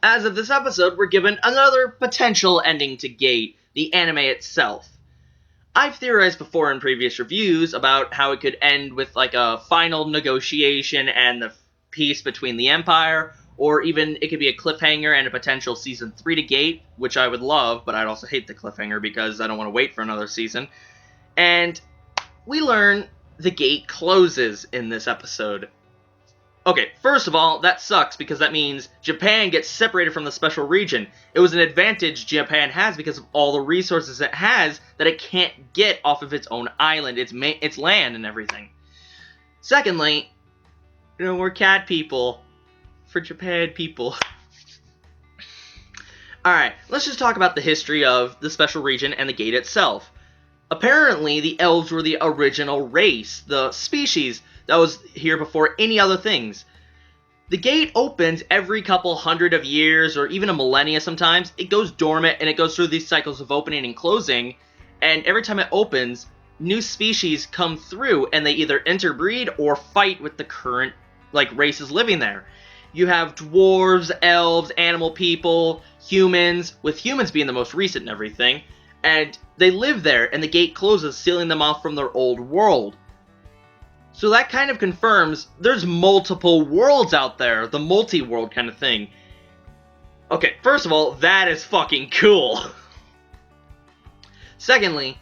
As of this episode, we're given another potential ending to Gate, the anime itself. I've theorized before in previous reviews about how it could end with like a final negotiation and the peace between the Empire, or even it could be a cliffhanger and a potential season 3 to Gate, which I would love, but I'd also hate the cliffhanger because I don't want to wait for another season. And we learn the Gate closes in this episode. Okay, first of all, that sucks because that means Japan gets separated from the special region. It was an advantage Japan has because of all the resources it has that it can't get off of its own island, its land and everything. Secondly, we're cat people for Japan people. Alright, let's just talk about the history of the special region and the Gate itself. Apparently, the elves were the original race, the species that was here before any other things. The Gate opens every couple hundred of years, or even a millennia sometimes. It goes dormant, and it goes through these cycles of opening and closing, and every time it opens, new species come through, and they either interbreed or fight with the current, races living there. You have dwarves, elves, animal people, humans, with humans being the most recent and everything, and they live there, and the Gate closes, sealing them off from their old world. So that kind of confirms there's multiple worlds out there, the multi-world kind of thing. Okay, first of all, that is fucking cool. Secondly,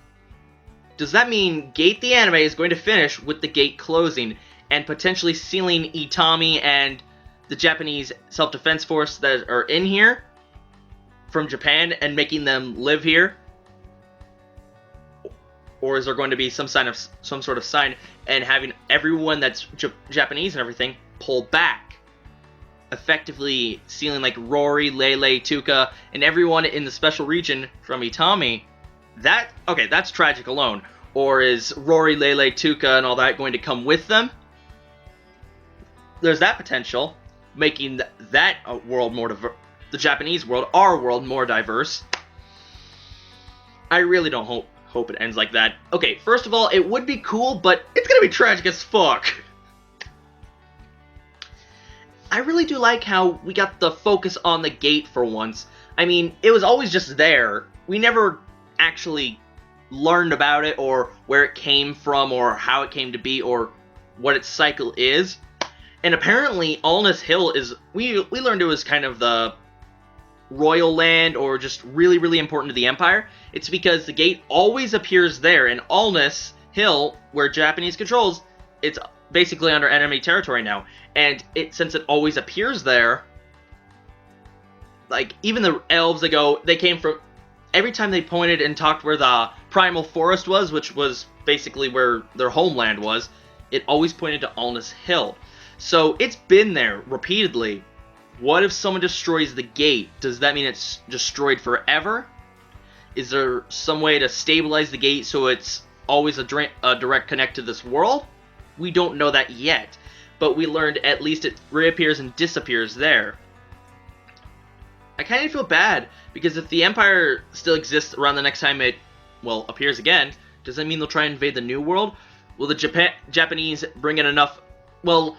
does that mean Gate the anime is going to finish with the Gate closing and potentially sealing Itami and the Japanese self-defense force that are in here from Japan and making them live here? Or is there going to be some sort of sign and having everyone that's Japanese and everything pull back, effectively sealing Rory, Lele, Tuka, and everyone in the special region from Itami? That's tragic alone. Or is Rory, Lele, Tuka, and all that going to come with them? There's that potential, making that world more diverse, the Japanese world, our world, more diverse. I really don't hope it ends like that. Okay, first of all, it would be cool, but it's gonna be tragic as fuck. I really do like how we got the focus on the Gate for once. I mean, it was always just there. We never actually learned about it, or where it came from, or how it came to be, or what its cycle is. And apparently, Alnus Hill is... We learned it was kind of the royal land, or just really, really important to the Empire. It's because the Gate always appears there, and Alnus Hill, where Japanese controls, it's basically under enemy territory now. And since it always appears there, even the elves they came from... Every time they pointed and talked where the primal forest was, which was basically where their homeland was, it always pointed to Alnus Hill. So it's been there repeatedly. What if someone destroys the Gate? Does that mean it's destroyed forever? Is there some way to stabilize the Gate so it's always a direct connect to this world? We don't know that yet, but we learned at least it reappears and disappears there. I kind of feel bad, because if the Empire still exists around the next time it, appears again, does that mean they'll try and invade the New World? Will the Japanese bring in enough...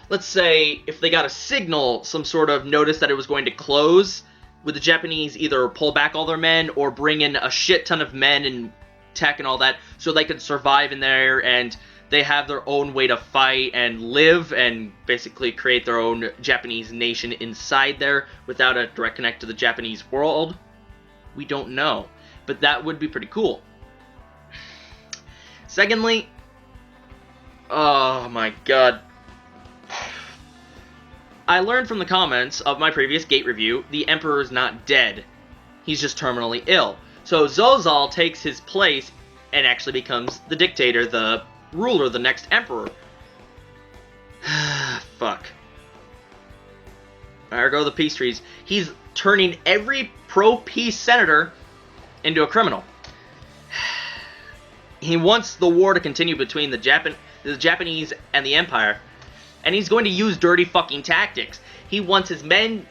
let's say if they got a signal, some sort of notice that it was going to close, would the Japanese either pull back all their men or bring in a shit ton of men and tech and all that so they could survive in there and they have their own way to fight and live and basically create their own Japanese nation inside there without a direct connect to the Japanese world? We don't know, but that would be pretty cool. Secondly, oh my god. I learned from the comments of my previous Gate review, the Emperor is not dead. He's just terminally ill. So Zozal takes his place and actually becomes the dictator, the ruler, the next Emperor. Fuck. There go the peace trees. He's turning every pro-peace senator into a criminal. He wants the war to continue between the Japanese and the Empire. And he's going to use dirty fucking tactics. He wants his men...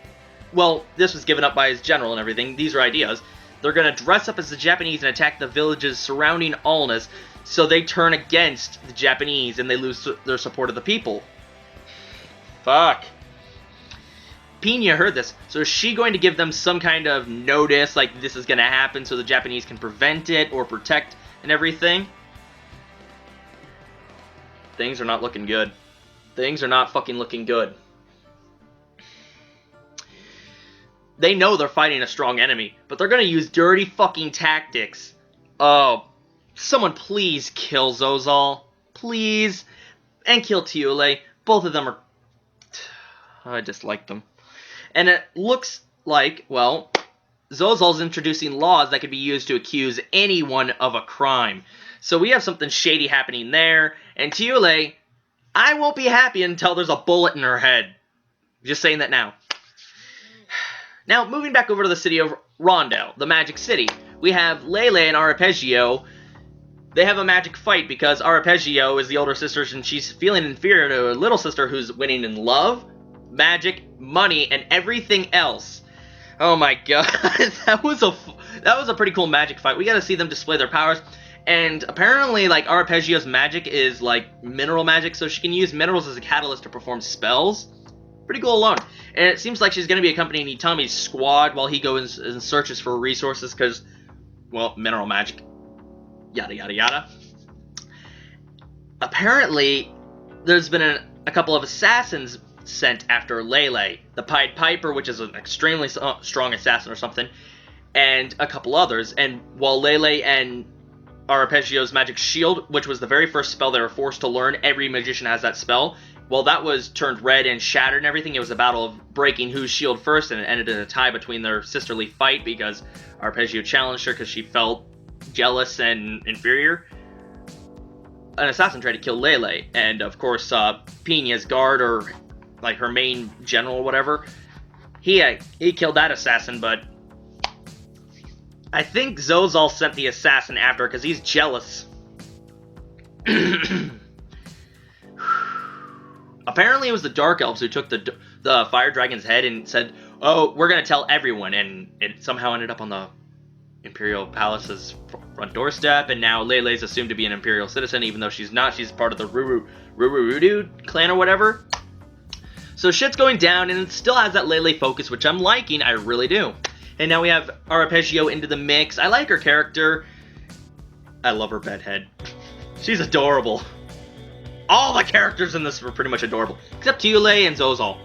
this was given up by his general and everything. These are ideas. They're going to dress up as the Japanese and attack the villages surrounding Alnus, so they turn against the Japanese and they lose their support of the people. Fuck. Pinya heard this, so is she going to give them some kind of notice, like this is going to happen so the Japanese can prevent it or protect and everything? Things are not looking good. Things are not fucking looking good. They know they're fighting a strong enemy, but they're gonna use dirty fucking tactics. Oh, someone please kill Zozal. Please. And kill Tiule. Both of them are... I dislike them. And it looks like, well, Zozal's introducing laws that could be used to accuse anyone of a crime. So we have something shady happening there. And Tiule, I won't be happy until there's a bullet in her head. Just saying that now. Now, moving back over to the city of Rondo, the Magic City, we have Lele and Arpeggio. They have a magic fight because Arpeggio is the older sister and she's feeling inferior to her little sister who's winning in love, magic, money, and everything else. Oh my god, that was a pretty cool magic fight. We gotta see them display their powers. And apparently, like, Arpeggio's magic is, like, mineral magic, so she can use minerals as a catalyst to perform spells. Pretty cool alone. And it seems like she's going to be accompanying Itami's squad while he goes and searches for resources because, well, mineral magic. Yada, yada, yada. Apparently, there's been a couple of assassins sent after Lele. The Pied Piper, which is an extremely strong assassin or something, and a couple others. And while Lele and Arpeggio's magic shield, which was the very first spell they were forced to learn, every magician has that spell. Well, that was turned red and shattered and everything. It was a battle of breaking whose shield first, and it ended in a tie between their sisterly fight because Arpeggio challenged her because she felt jealous and inferior. An assassin tried to kill Lele, and of course, Pina's guard, or like her main general or whatever, he killed that assassin, but I think Zozal sent the assassin after because he's jealous. Apparently it was the Dark Elves who took the Fire Dragon's head and said, oh, we're going to tell everyone, and it somehow ended up on the Imperial Palace's front doorstep, and now Lele's assumed to be an Imperial citizen, even though she's not. She's part of the Rururudu clan or whatever. So shit's going down, and it still has that Lele focus, which I'm liking, I really do. And now we have Arpeggio into the mix. I like her character. I love her bedhead. She's adorable. All the characters in this were pretty much adorable, except Tiule and Zozal.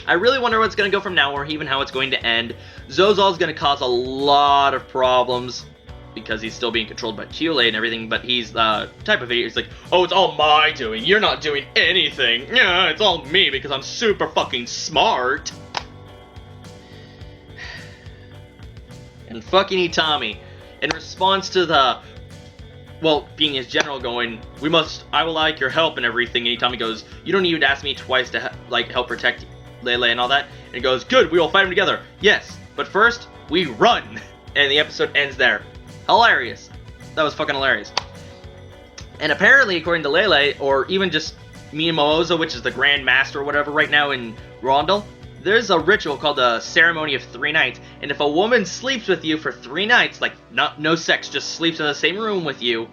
I really wonder what's going to go from now, or even how it's going to end. Zozal's going to cause a lot of problems, because he's still being controlled by Tiule and everything, but he's the type of idiot who's like, oh, it's all my doing, you're not doing anything. Yeah, it's all me, because I'm super fucking smart. And fucking Itami, in response to the... well, being his general going, I will like your help and everything, and Itami goes, you don't need to ask me twice to, help protect Lele and all that, and he goes, good, we will fight him together, yes, but first, we run, and the episode ends there. Hilarious. That was fucking hilarious. And apparently, according to Lele, or even just Minamoza, which is the Grand Master or whatever right now in Rondel, there's a ritual called the Ceremony of 3 Nights, and if a woman sleeps with you for 3 nights, like, no sex, just sleeps in the same room with you,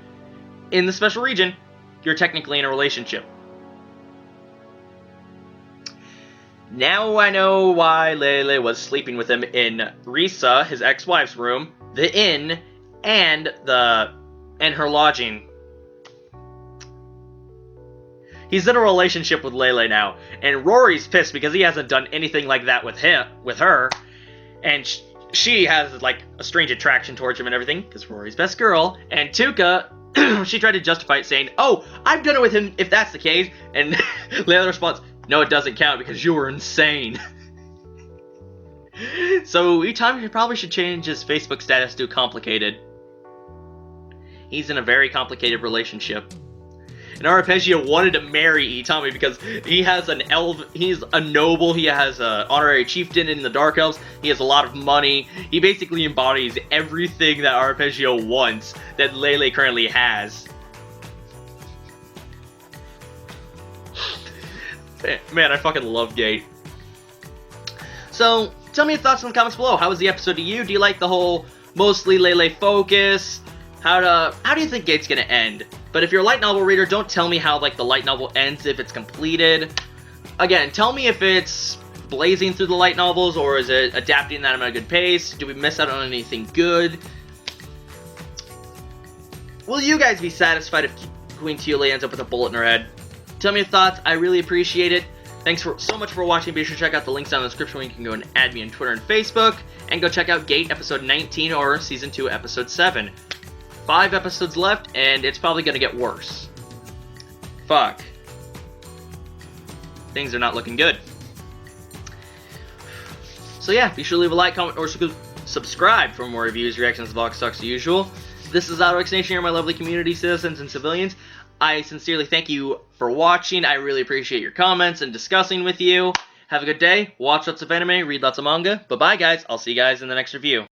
in the special region, you're technically in a relationship. Now I know why Lele was sleeping with him in Risa, his ex-wife's room, the inn, and her lodging. He's in a relationship with Lele now, and Rory's pissed because he hasn't done anything like that with her, and she has like a strange attraction towards him and everything because Rory's best girl. And Tuka, she tried to justify it, saying, "Oh, I've done it with him if that's the case." And Lele responds, "No, it doesn't count because you were insane." So Itami probably should change his Facebook status to complicated. He's in a very complicated relationship. And Arpeggio wanted to marry Itami because he has he's a noble, he has an honorary chieftain in the Dark Elves, he has a lot of money, he basically embodies everything that Arpeggio wants that Lele currently has. Man, I fucking love Gate. So, tell me your thoughts in the comments below. How was the episode to you? Do you like the whole mostly Lele focus? How do you think Gate's gonna end? But if you're a light novel reader, don't tell me how, like, the light novel ends if it's completed. again, tell me if it's blazing through the light novels, or is it adapting them at a good pace? Do we miss out on anything good? Will you guys be satisfied if Queen Thiele ends up with a bullet in her head? Tell me your thoughts. I really appreciate it. Thanks so much for watching. Be sure to check out the links down in the description where you can go and add me on Twitter and Facebook. And go check out Gate episode 19 or season 2 episode 7. 5 episodes left, and it's probably going to get worse. Fuck. Things are not looking good. So yeah, be sure to leave a like, comment, or subscribe for more reviews, reactions, vlogs, talks as usual. This is Outer X Nation here, my lovely community, citizens, and civilians. I sincerely thank you for watching. I really appreciate your comments and discussing with you. Have a good day. Watch lots of anime, read lots of manga. Bye-bye, guys. I'll see you guys in the next review.